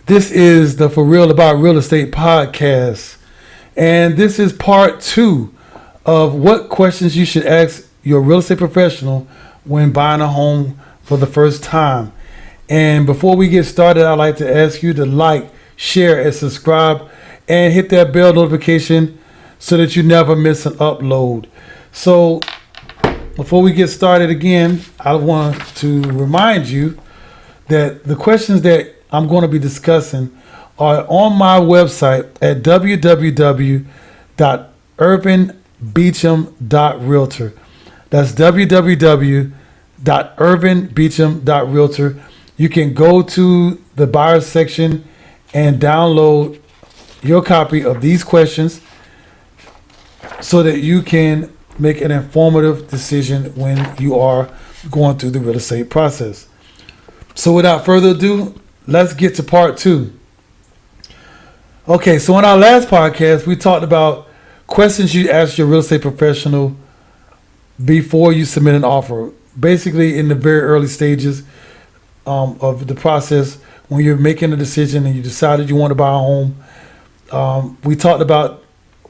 This is the For Real About Real Estate podcast. And this is part 2 of what questions you should ask your real estate professional when buying a home for the first time. And before we get started, I'd like to ask you to like, share, and subscribe, and hit that bell notification so that you never miss an upload. So before we get started again, I want to remind you that the questions that I'm going to be discussing are on my website at www.irvinbeacham.realtor. That's www.irvinbeacham.realtor. You can go to the buyers section and download your copy of these questions so that you can make an informative decision when you are going through the real estate process. So without further ado, let's get to part 2. Okay, so in our last podcast, we talked about questions you ask your real estate professional before you submit an offer. Basically, in the very early stages of the process, when you're making a decision and you decided you want to buy a home. We talked about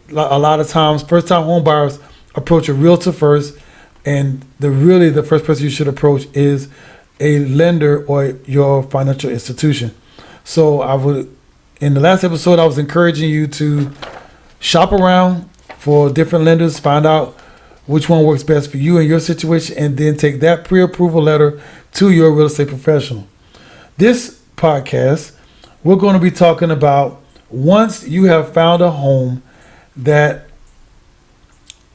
a lot of times, first-time home buyers approach a realtor first, and the first person you should approach is a lender or your financial institution. So in the last episode, I was encouraging you to shop around for different lenders, find out which one works best for you and your situation, and then take that pre-approval letter to your real estate professional. This podcast, we're going to be talking about once you have found a home that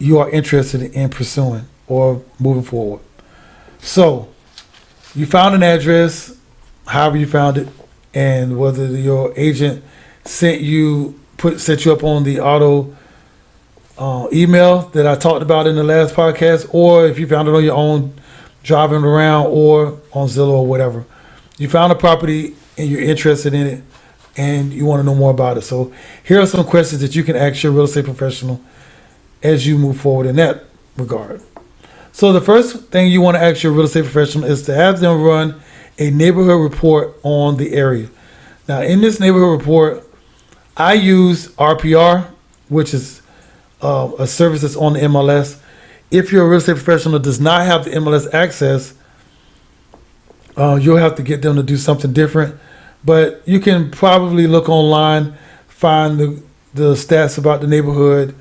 you are interested in pursuing or moving forward. So you found an address, however you found it, and whether your agent set you up on the auto email that I talked about in the last podcast, or if you found it on your own driving around or on Zillow or whatever. You found a property and you're interested in it and you want to know more about it. So here are some questions that you can ask your real estate professional as you move forward in that regard. So the first thing you want to ask your real estate professional is to have them run a neighborhood report on the area. Now, in this neighborhood report, I use RPR, which is a service that's on the MLS. If your real estate professional does not have the MLS access, you'll have to get them to do something different. But you can probably look online, find the stats about the neighborhood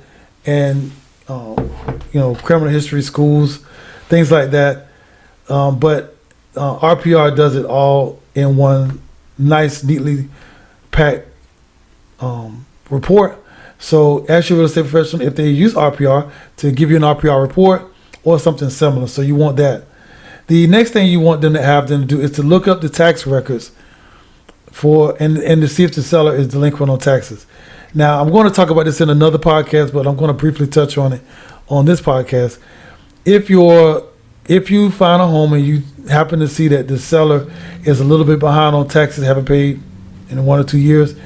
and criminal history, schools, things like that. But RPR does it all in one nice, neatly packed report. So ask your real estate professional if they use RPR to give you an RPR report or something similar. So you want that. The next thing you want them to do is to look up the tax records and to see if the seller is delinquent on taxes. Now, I'm going to talk about this in another podcast, but I'm going to briefly touch on it on this podcast. If you find a home and you happen to see that the seller is a little bit behind on taxes, haven't paid in 1 or 2 years,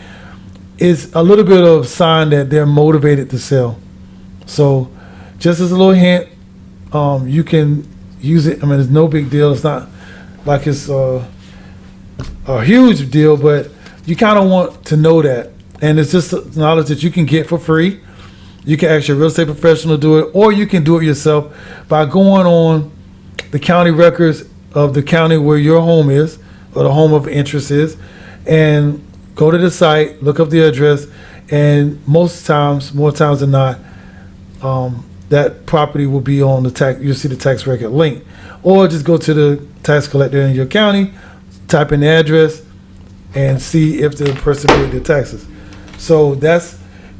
it's a little bit of sign that they're motivated to sell. So just as a little hint, you can use it. I mean, it's no big deal. It's not like it's a huge deal, but you kind of want to know that. And it's just knowledge that you can get for free. You can ask your real estate professional to do it, or you can do it yourself by going on the county records of the county where your home is, or the home of interest is, and go to the site, look up the address, and more times than not, that property will be on the tax. You'll see the tax record link, or just go to the tax collector in your county, type in the address, and see if the person paid their taxes. So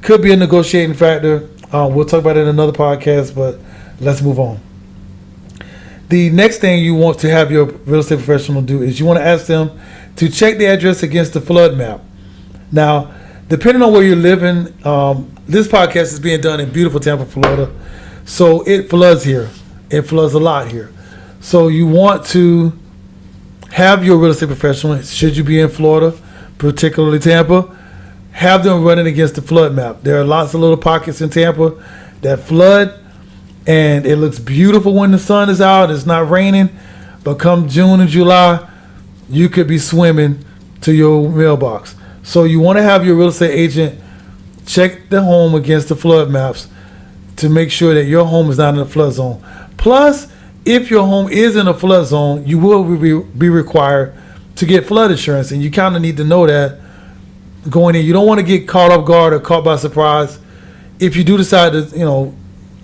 could be a negotiating factor. We'll talk about it in another podcast, but let's move on. The next thing you want to have your real estate professional do is you want to ask them to check the address against the flood map. Now, depending on where you're living, this podcast is being done in beautiful Tampa, Florida. So it floods here. It floods a lot here. So you want to have your real estate professional, should you be in Florida, particularly Tampa, have them running against the flood map. There are lots of little pockets in Tampa that flood, and it looks beautiful when the sun is out. It's not raining, but come June and July, you could be swimming to your mailbox. So you want to have your real estate agent check the home against the flood maps to make sure that your home is not in a flood zone. Plus, if your home is in a flood zone, you will be required to get flood insurance, and you kind of need to know that going in. You don't want to get caught off guard or caught by surprise. If you do decide to,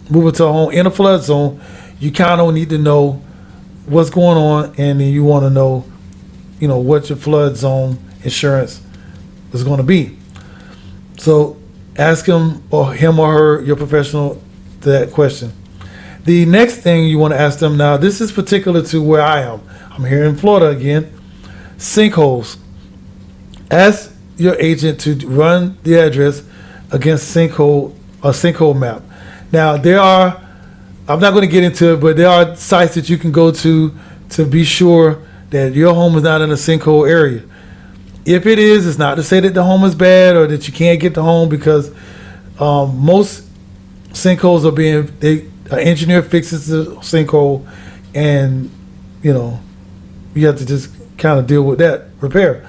move into a home in a flood zone, you kind of need to know what's going on, and then you want to know, what your flood zone insurance is going to be. So ask him or her, your professional, that question. The next thing you want to ask them, now this is particular to where I am. I'm here in Florida again. Sinkholes. Ask your agent to run the address against a sinkhole map. Now I'm not going to get into it, but there are sites that you can go to be sure that your home is not in a sinkhole area. If it is, it's not to say that the home is bad or that you can't get the home, because most sinkholes an engineer fixes the sinkhole, and you have to just kind of deal with that repair.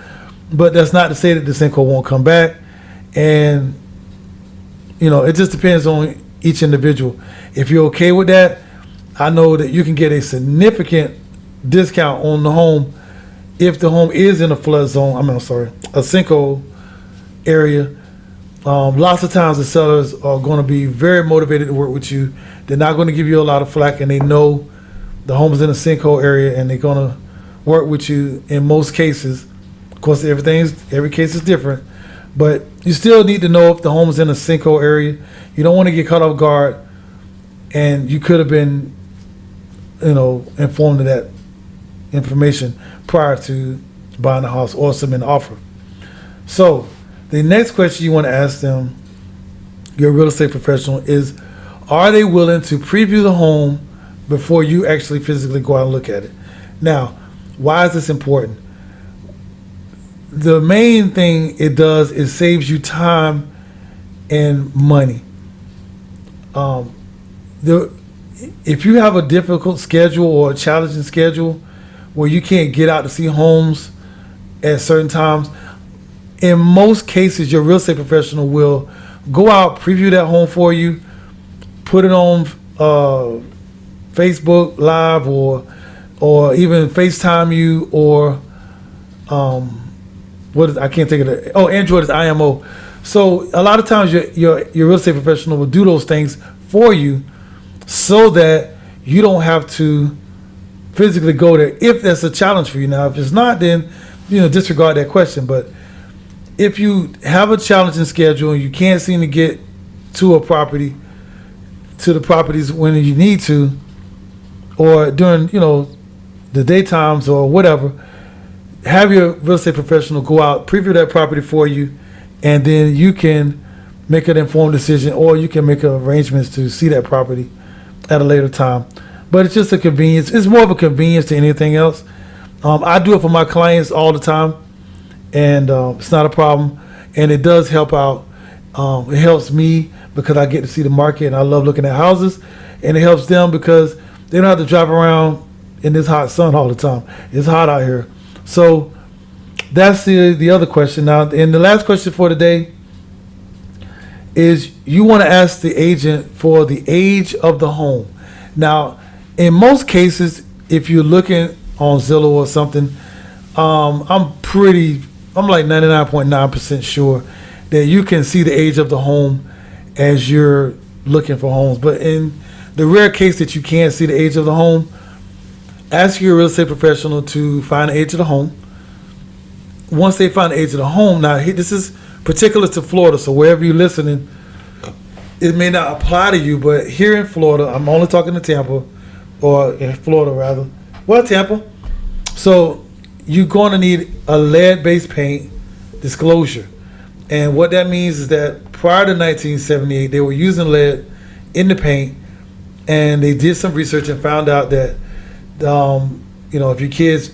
But that's not to say that the sinkhole won't come back, and it just depends on each individual. If you're okay with that, I know that you can get a significant discount on the home if the home is in a flood zone. A sinkhole area. Lots of times the sellers are going to be very motivated to work with you. They're not going to give you a lot of flack, and they know the home is in a sinkhole area, and they're going to work with you in most cases. Of course, every case is different, but you still need to know if the home is in a sinkhole area. You don't want to get caught off guard, and you could have been, informed of that information prior to buying the house or submitting an offer. So the next question you want to ask them, your real estate professional, is, are they willing to preview the home before you actually physically go out and look at it? Now, why is this important? The main thing it does is saves you time and money. If you have a difficult schedule or a challenging schedule where you can't get out to see homes at certain times, in most cases, your real estate professional will go out, preview that home for you, put it on Facebook Live or even FaceTime you, or I can't think of it. Oh, Android is IMO. So a lot of times your real estate professional will do those things for you so that you don't have to physically go there if that's a challenge for you. Now, if it's not, then disregard that question. But if you have a challenging schedule and you can't seem to get to the properties when you need to, or during the daytimes or whatever, have your real estate professional go out, preview that property for you, and then you can make an informed decision, or you can make arrangements to see that property at a later time. But it's just a convenience. It's more of a convenience to anything else. I do it for my clients all the time, and it's not a problem, and it does help out. It helps me because I get to see the market, and I love looking at houses, and it helps them because they don't have to drive around in this hot sun all the time. It's hot out here. So that's the other question. Now, and the last question for today is, you want to ask the agent for the age of the home. Now, in most cases, if you're looking on Zillow or something, I'm like 99.9% sure that you can see the age of the home as you're looking for homes. But in the rare case that you can't see the age of the home, ask your real estate professional to find the age of the home. Once they find the age of the home, now this is particular to Florida, so wherever you're listening, it may not apply to you, but here in Florida, I'm only talking to Tampa, or in Florida rather. Well, Tampa. So you're going to need a lead-based paint disclosure. And what that means is that prior to 1978, they were using lead in the paint, and they did some research and found out that, if your kids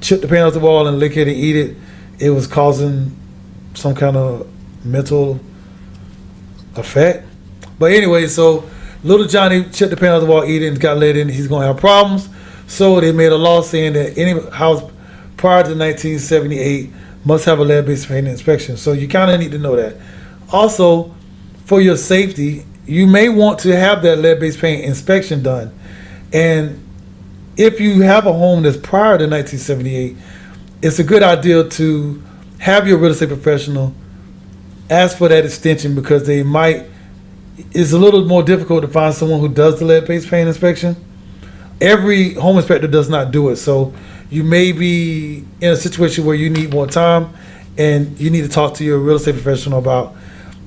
chip the paint off the wall and lick it and eat it, it was causing some kind of mental effect. But anyway, so little Johnny chipped the paint off the wall, eat it, and got lead in it, he's going to have problems. So they made a law saying that any house prior to 1978 must have a lead-based paint inspection. So you kind of need to know that. Also, for your safety, you may want to have that lead-based paint inspection done. And if you have a home that's prior to 1978, it's a good idea to have your real estate professional ask for that extension, because it's a little more difficult to find someone who does the lead-based paint inspection. Every home inspector does not do it. So you may be in a situation where you need more time, and you need to talk to your real estate professional about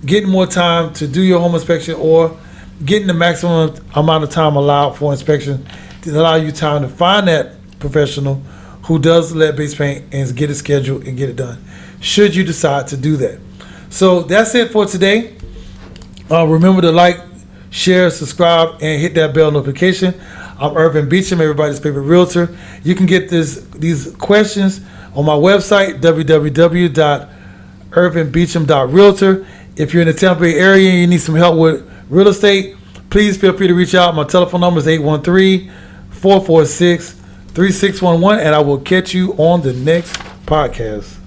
getting more time to do your home inspection, or getting the maximum amount of time allowed for inspection to allow you time to find that professional who does lead-based paint and get it scheduled and get it done, should you decide to do that. So that's it for today. Remember to like, share, subscribe, and hit that bell notification. I'm Irvin Beacham, everybody's favorite realtor. You can get these questions on my website, www.irvinbeacham.realtor. If you're in the Tampa Bay area and you need some help with real estate, please feel free to reach out. My telephone number is 813-446-3611, and I will catch you on the next podcast.